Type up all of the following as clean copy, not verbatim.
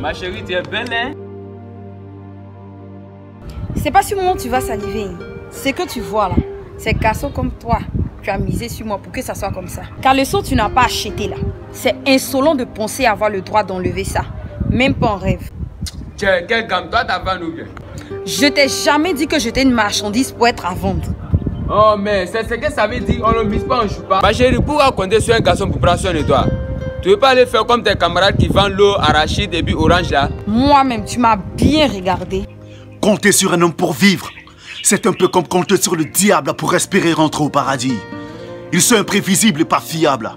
Ma chérie, tu es belle, hein? C'est pas sur moi tu vas saliver. Ce que tu vois là, c'est garçon comme toi. Tu as misé sur moi pour que ça soit comme ça. Car le seau tu n'as pas acheté là. C'est insolent de penser avoir le droit d'enlever ça. Même pas en rêve. Tiens, quelle gamme, toi t'as vendu ou bien? Je t'ai jamais dit que j'étais une marchandise pour être à vendre. Oh mais c'est ce que ça veut dire, on ne mise pas, on ne joue pas. Ma chérie, pourquoi compter sur un garçon pour prendre soin de toi? Tu veux pas aller faire comme tes camarades qui vendent l'eau, arachide et puis orange là? Moi-même, tu m'as bien regardé. Compter sur un homme pour vivre, c'est un peu comme compter sur le diable pour respirer et rentrer au paradis. Ils sont imprévisibles et pas fiables.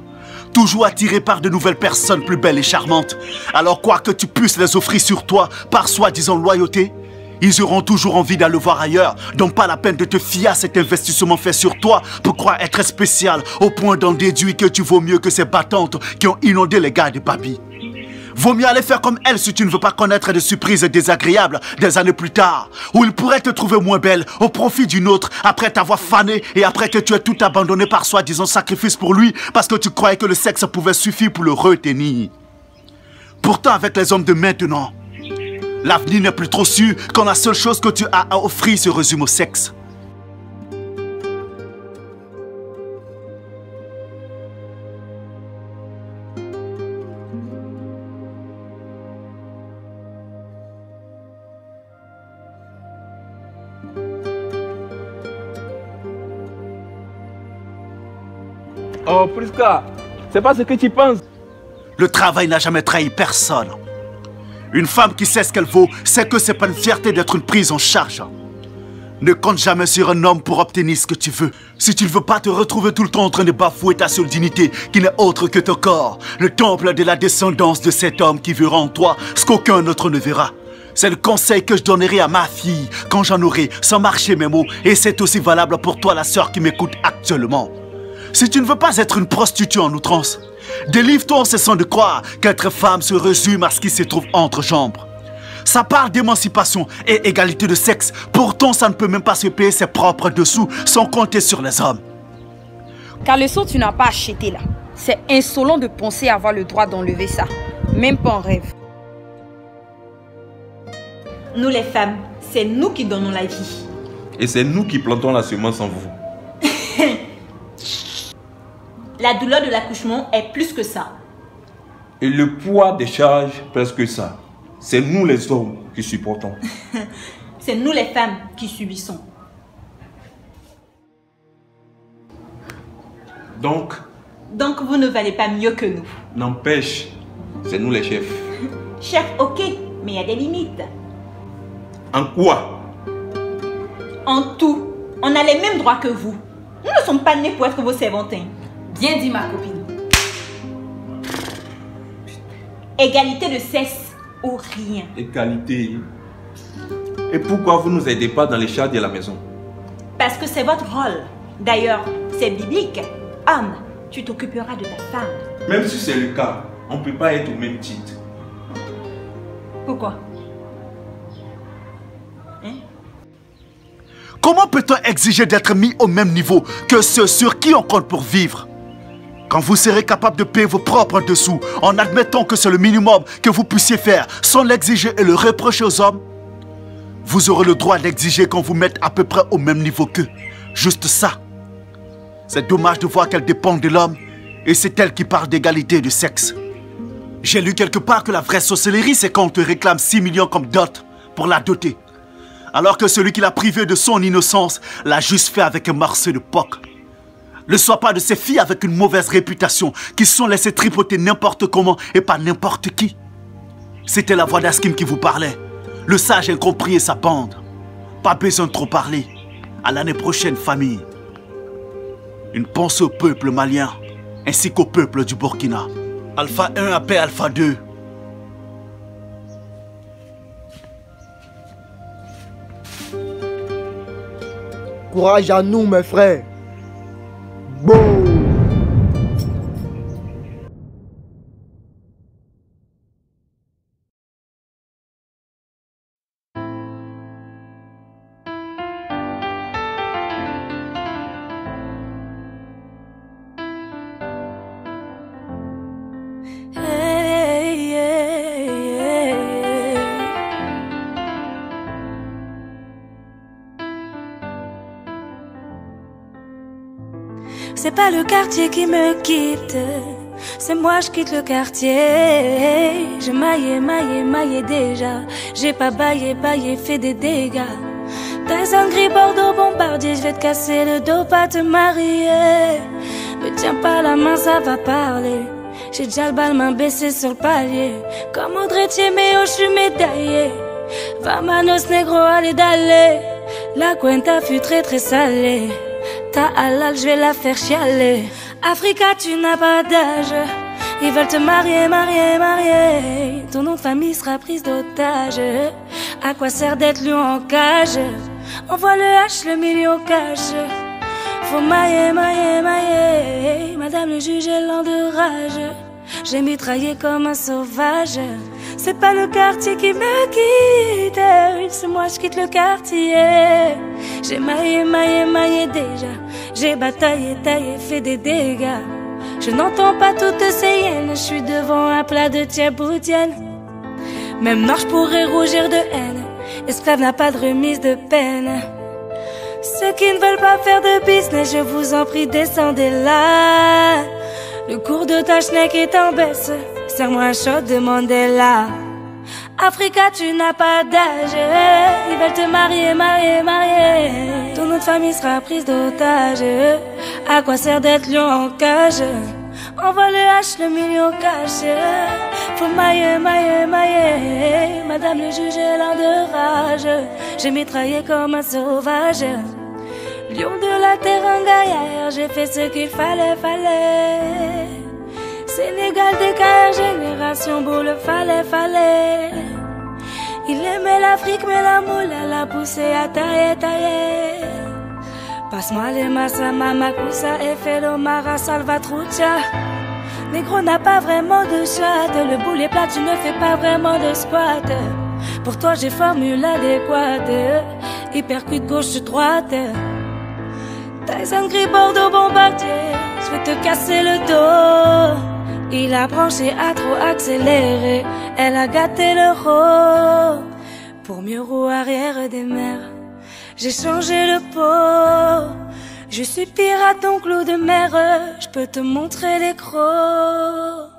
Toujours attirés par de nouvelles personnes plus belles et charmantes. Alors quoi que tu puisses les offrir sur toi par soi-disant loyauté, ils auront toujours envie d'aller voir ailleurs. Donc pas la peine de te fier à cet investissement fait sur toi pour croire être spécial au point d'en déduire que tu vaux mieux que ces battantes qui ont inondé les gars de Babi. Vaut mieux aller faire comme elle si tu ne veux pas connaître des surprises désagréables des années plus tard, où il pourrait te trouver moins belle au profit d'une autre après t'avoir fané et après que tu aies tout abandonné par soi-disant sacrifice pour lui parce que tu croyais que le sexe pouvait suffire pour le retenir. Pourtant avec les hommes de maintenant, l'avenir n'est plus trop sûr quand la seule chose que tu as à offrir se résume au sexe. Oh Priska, c'est pas ce que tu penses. Le travail n'a jamais trahi personne. Une femme qui sait ce qu'elle vaut, sait que c'est pas une fierté d'être une prise en charge. Ne compte jamais sur un homme pour obtenir ce que tu veux. Si tu ne veux pas te retrouver tout le temps en train de bafouer ta seule dignité, qui n'est autre que ton corps, le temple de la descendance de cet homme qui verra en toi ce qu'aucun autre ne verra. C'est le conseil que je donnerai à ma fille quand j'en aurai, sans marcher mes mots. Et c'est aussi valable pour toi, la sœur qui m'écoute actuellement. Si tu ne veux pas être une prostituée en outrance, délivre-toi en cessant de croire qu'être femme se résume à ce qui se trouve entre jambes. Ça parle d'émancipation et égalité de sexe. Pourtant, ça ne peut même pas se payer ses propres dessous sans compter sur les hommes. Car le seau tu n'as pas acheté là. C'est insolent de penser avoir le droit d'enlever ça. Même pas en rêve. Nous les femmes, c'est nous qui donnons la vie. Et c'est nous qui plantons la semence en vous. La douleur de l'accouchement est plus que ça. Et le poids des charges, presque ça. C'est nous les hommes qui supportons. C'est nous les femmes qui subissons. Donc vous ne valez pas mieux que nous. n'empêche, c'est nous les chefs. Chef, ok, mais il y a des limites. En quoi? En tout, on a les mêmes droits que vous. Nous ne sommes pas nés pour être vos servantins. Bien dit ma copine. Égalité de sexe ou rien. Égalité. Et pourquoi vous ne nous aidez pas dans les charges de la maison? Parce que c'est votre rôle. D'ailleurs, c'est biblique. Homme, tu t'occuperas de ta femme. Même si c'est le cas, on ne peut pas être au même titre. Pourquoi? Comment peut-on exiger d'être mis au même niveau que ceux sur qui on compte pour vivre? Quand vous serez capable de payer vos propres dessous, en admettant que c'est le minimum que vous puissiez faire, sans l'exiger et le reprocher aux hommes, vous aurez le droit d'exiger qu'on vous mette à peu près au même niveau qu'eux. Juste ça. C'est dommage de voir qu'elle dépend de l'homme, et c'est elle qui parle d'égalité de sexe. J'ai lu quelque part que la vraie sorcellerie, c'est quand on te réclame 6 millions comme dot pour la doter. Alors que celui qui l'a privé de son innocence l'a juste fait avec un morceau de poc. Ne sois pas de ces filles avec une mauvaise réputation qui se sont laissées tripoter n'importe comment et pas n'importe qui. C'était la voix d'Askim qui vous parlait. Le sage incompris et sa bande. Pas besoin de trop parler. À l'année prochaine, famille. Une pensée au peuple malien ainsi qu'au peuple du Burkina. Alpha 1 appelle Alpha 2. Courage à nous, mes frères. Bon. Hey, yeah, yeah, C'est pas le quartier qui me quitte, c'est moi je quitte le quartier. Je maillé déjà. J'ai pas baillé, fait des dégâts. Tyson gris, Bordeaux, bombardier. Je vais te casser le dos, pas te marier. Me tiens pas la main, ça va parler. J'ai déjà le bal, main baissée sur le palier. Comme Audrey Tieméo, je suis médaillé. Vamanos négro, allez d'aller. La cuenta fut très très salée. Ta halal, je vais la faire chialer. Africa, tu n'as pas d'âge. Ils veulent te marier. Ton nom de famille sera prise d'otage. À quoi sert d'être lion en cage? Envoie le H, le million cash. Faut mailler. Madame le juge est lent de rage. J'ai mitraillé comme un sauvage. C'est pas le quartier qui me quitte, c'est moi je quitte le quartier. J'ai maillé déjà. J'ai bataillé, taillé, fait des dégâts. Je n'entends pas toutes ces hyènes. Je suis devant un plat de thieboudienne. Même noir je pourrais rougir de haine. Esclave n'a pas de remise de peine. Ceux qui ne veulent pas faire de business, je vous en prie descendez là. Le cours de ta schneck est en baisse. Serre-moi un shot de Mandela. Africa, tu n'as pas d'âge. Ils veulent te marier. Ton nom de famille sera prise d'otage. À quoi sert d'être lion en cage? Envoie le H, le million cash. Faut mailler. Madame le juge est lent de rage. J'ai mitraillé comme un sauvage. Lion de la terre en gaillard. J'ai fait ce qu'il fallait. Sénégal DKR, génération boule, fallait. Il aimait l'Afrique, mais la moule, elle a poussé à tailler. Passe-moi les massa, mamakusa, Efelo, Mara, Salvatrucha. Négro n'a pas vraiment de chat. Le boulet plat, tu ne fais pas vraiment de squat. Pour toi, j'ai formule adéquate. Hypercute gauche-droite. Tyson gris, Bordeaux, bombardier. Je vais te casser le dos. Il a branché à trop accéléré. Elle a gâté le rôle. Pour mieux roue arrière des mers. J'ai changé le pot. Je suis pirate, donc l'eau de mer. Je peux te montrer les crocs.